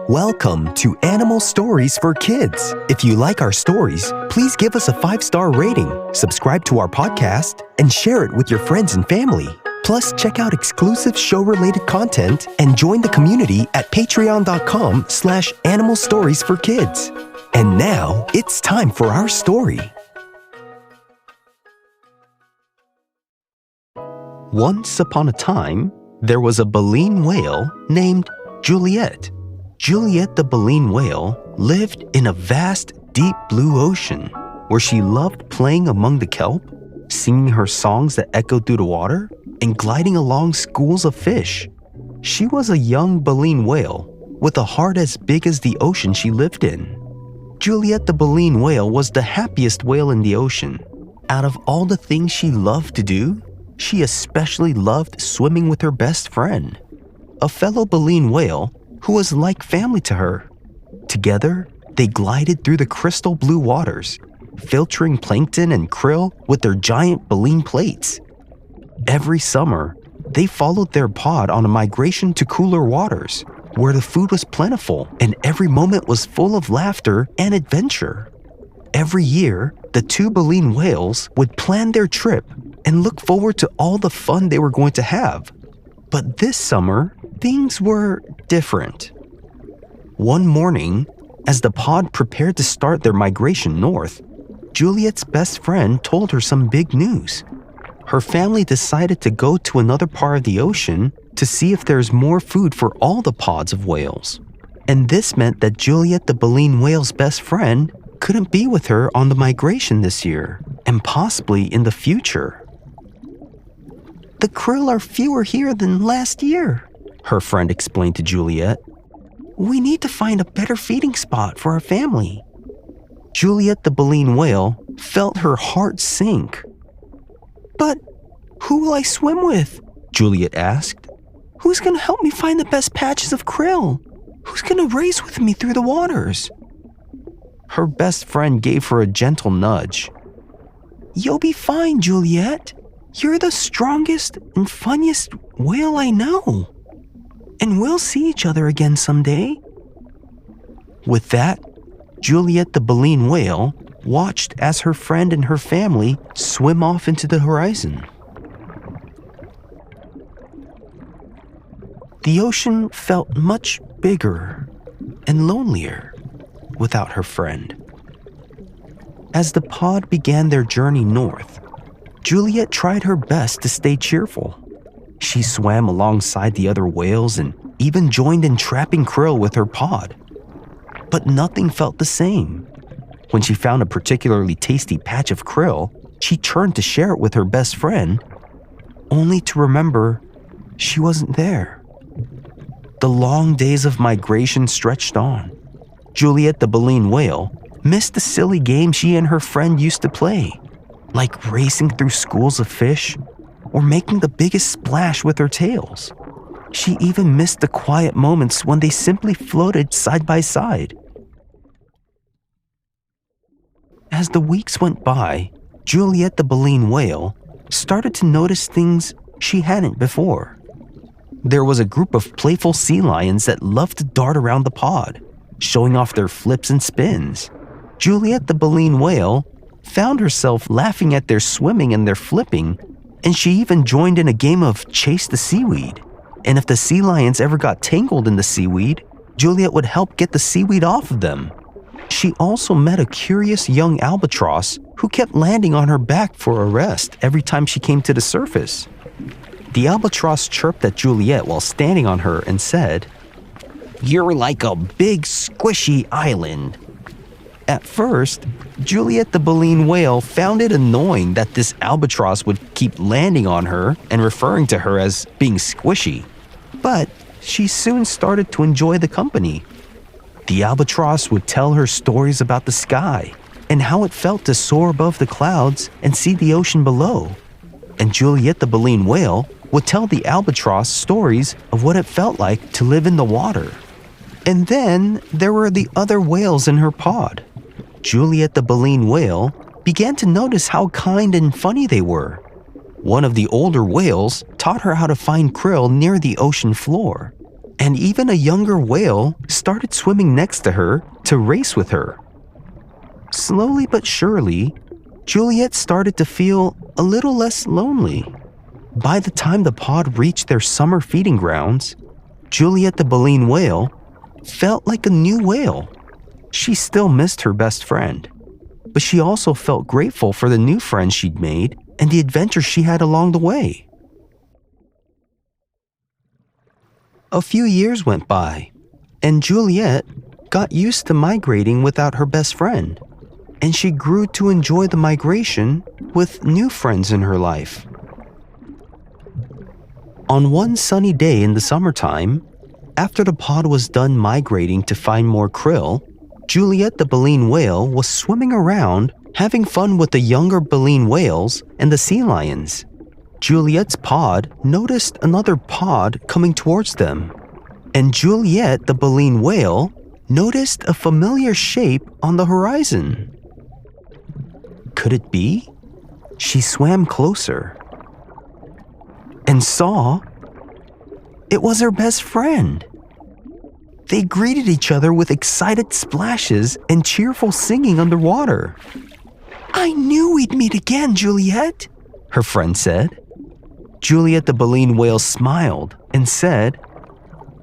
Welcome to Animal Stories for Kids. If you like our stories, please give us a 5-star rating, subscribe to our podcast, and share it with your friends and family. Plus, check out exclusive show-related content and join the community at patreon.com/Animal Stories for Kids. And now, it's time for our story. Once upon a time, there was a baleen whale named Juliet. Juliet the baleen whale lived in a vast, deep blue ocean where she loved playing among the kelp, singing her songs that echoed through the water, and gliding along schools of fish. She was a young baleen whale with a heart as big as the ocean she lived in. Juliet the baleen whale was the happiest whale in the ocean. Out of all the things she loved to do, she especially loved swimming with her best friend, a fellow baleen whale who was like family to her. Together, they glided through the crystal blue waters, filtering plankton and krill with their giant baleen plates. Every summer, they followed their pod on a migration to cooler waters, where the food was plentiful and every moment was full of laughter and adventure. Every year, the two baleen whales would plan their trip and look forward to all the fun they were going to have. But this summer, things were different. One morning, as the pod prepared to start their migration north, Juliet's best friend told her some big news. Her family decided to go to another part of the ocean to see if there's more food for all the pods of whales. And this meant that Juliet the baleen whale's best friend couldn't be with her on the migration this year, and possibly in the future. "The krill are fewer here than last year," her friend explained to Juliet. "We need to find a better feeding spot for our family." Juliet the baleen whale felt her heart sink. "But who will I swim with?" Juliet asked. "Who's going to help me find the best patches of krill? Who's going to race with me through the waters?" Her best friend gave her a gentle nudge. "You'll be fine, Juliet. You're the strongest and funniest whale I know. And we'll see each other again someday." With that, Juliet the baleen whale watched as her friend and her family swim off into the horizon. The ocean felt much bigger and lonelier without her friend. As the pod began their journey north, Juliet tried her best to stay cheerful. She swam alongside the other whales and even joined in trapping krill with her pod. But nothing felt the same. When she found a particularly tasty patch of krill, she turned to share it with her best friend, only to remember she wasn't there. The long days of migration stretched on. Juliet the baleen whale missed the silly games she and her friend used to play, like racing through schools of fish or making the biggest splash with her tails. She even missed the quiet moments when they simply floated side by side. As the weeks went by, Juliet the baleen whale started to notice things she hadn't before. There was a group of playful sea lions that loved to dart around the pod, showing off their flips and spins. Juliet the baleen whale found herself laughing at their swimming and their flipping, and she even joined in a game of chase the seaweed. And if the sea lions ever got tangled in the seaweed, Juliet would help get the seaweed off of them. She also met a curious young albatross who kept landing on her back for a rest every time she came to the surface. The albatross chirped at Juliet while standing on her and said, "You're like a big squishy island." At first, Juliet the baleen whale found it annoying that this albatross would keep landing on her and referring to her as being squishy. But she soon started to enjoy the company. The albatross would tell her stories about the sky and how it felt to soar above the clouds and see the ocean below. And Juliet the baleen whale would tell the albatross stories of what it felt like to live in the water. And then there were the other whales in her pod. Juliet the baleen whale began to notice how kind and funny they were. One of the older whales taught her how to find krill near the ocean floor. and even a younger whale started swimming next to her to race with her. Slowly but surely, Juliet started to feel a little less lonely. By the time the pod reached their summer feeding grounds, Juliet the baleen whale felt like a new whale. She still missed her best friend, but she also felt grateful for the new friends she'd made and the adventure she had along the way. A few years went by, and Juliet got used to migrating without her best friend, and she grew to enjoy the migration with new friends in her life. On one sunny day in the summertime, after the pod was done migrating to find more krill, Juliet the baleen whale was swimming around having fun with the younger baleen whales and the sea lions. Juliet's pod noticed another pod coming towards them, and Juliet the baleen whale noticed a familiar shape on the horizon. Could it be? She swam closer and saw it was her best friend. They greeted each other with excited splashes and cheerful singing underwater. "I knew we'd meet again, Juliet," her friend said. Juliet the baleen whale smiled and said,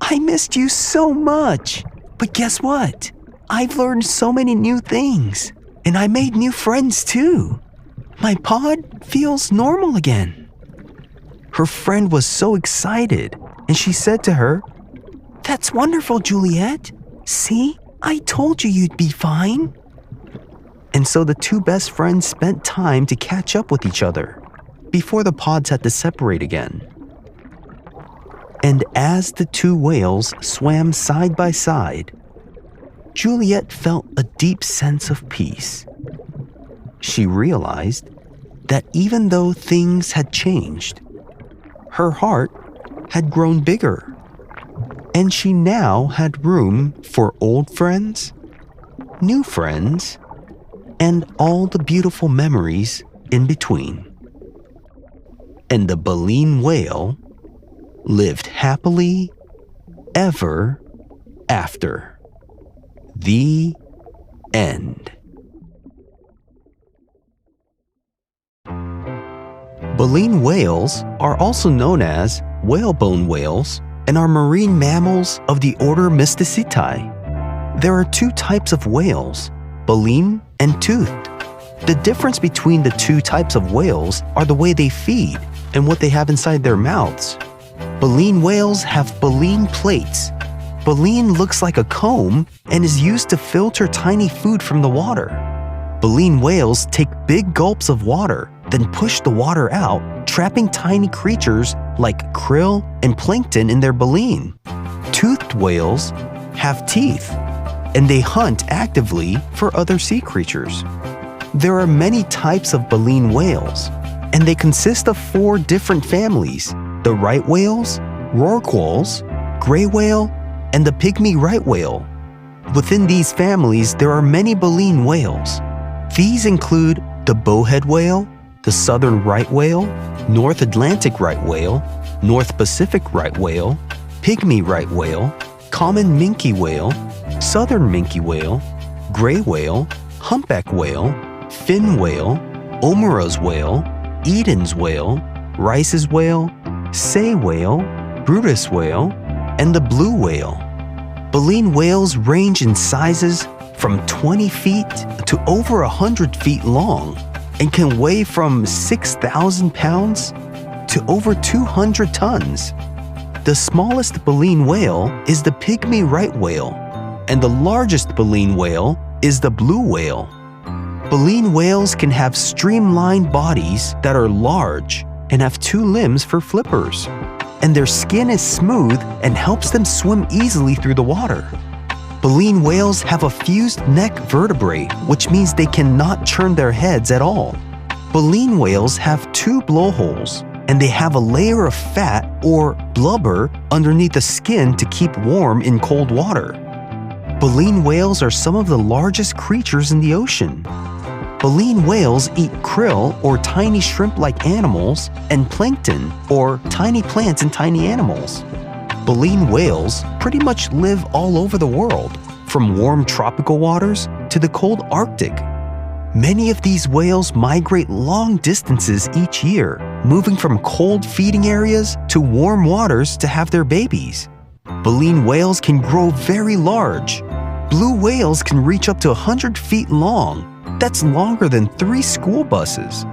"I missed you so much, but guess what? I've learned so many new things, and I made new friends too. My pod feels normal again." Her friend was so excited, and she said to her, "That's wonderful, Juliet. See, I told you you'd be fine." And so the two best friends spent time to catch up with each other before the pods had to separate again. And as the two whales swam side by side, Juliet felt a deep sense of peace. She realized that even though things had changed, her heart had grown bigger, and she now had room for old friends, new friends, and all the beautiful memories in between. And the baleen whale lived happily ever after. The end. Baleen whales are also known as whalebone whales and are marine mammals of the order Mysticeti. There are two types of whales, baleen and toothed. The difference between the two types of whales are the way they feed and what they have inside their mouths. Baleen whales have baleen plates. Baleen looks like a comb and is used to filter tiny food from the water. Baleen whales take big gulps of water, then push the water out, trapping tiny creatures like krill and plankton in their baleen. Toothed whales have teeth, and they hunt actively for other sea creatures. There are many types of baleen whales, and they consist of 4 different families: the right whales, rorquals, gray whale, and the pygmy right whale. Within these families, there are many baleen whales. These include the bowhead whale, the southern right whale, North Atlantic right whale, North Pacific right whale, pygmy right whale, common minke whale, southern minke whale, gray whale, humpback whale, fin whale, Omura's whale, Eden's whale, Rice's whale, sei whale, Brutus whale, and the blue whale. Baleen whales range in sizes from 20 feet to over 100 feet long and can weigh from 6,000 pounds to over 200 tons. The smallest baleen whale is the pygmy right whale, and the largest baleen whale is the blue whale. Baleen whales can have streamlined bodies that are large and have 2 limbs for flippers, and their skin is smooth and helps them swim easily through the water. Baleen whales have a fused neck vertebrae, which means they cannot turn their heads at all. Baleen whales have 2 blowholes, and they have a layer of fat or blubber underneath the skin to keep warm in cold water. Baleen whales are some of the largest creatures in the ocean. Baleen whales eat krill or tiny shrimp-like animals and plankton or tiny plants and tiny animals. baleen whales pretty much live all over the world, from warm tropical waters to the cold Arctic. Many of these whales migrate long distances each year, moving from cold feeding areas to warm waters to have their babies. Baleen whales can grow very large. Blue whales can reach up to 100 feet long. That's longer than 3 school buses.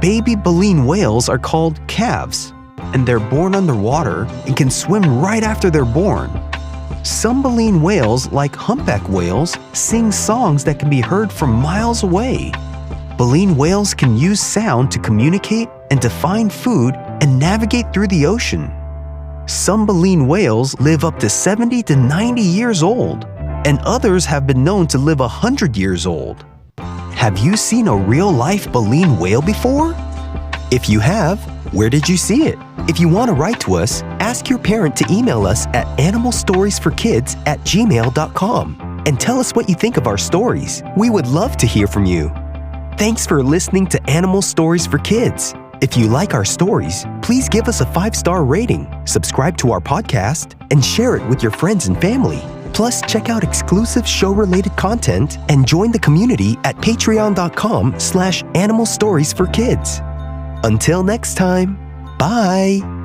Baby baleen whales are called calves, and they're born underwater and can swim right after they're born. Some baleen whales, like humpback whales, sing songs that can be heard from miles away. Baleen whales can use sound to communicate and to find food and navigate through the ocean. Some baleen whales live up to 70 to 90 years old, and others have been known to live 100 years old. Have you seen a real-life baleen whale before? If you have, where did you see it? If you want to write to us, ask your parent to email us at animalstoriesforkids@gmail.com and tell us what you think of our stories. We would love to hear from you. Thanks for listening to Animal Stories for Kids. If you like our stories, please give us a 5-star rating, subscribe to our podcast, and share it with your friends and family. Plus, check out exclusive show-related content and join the community at patreon.com/animalstoriesforkids. Until next time, bye!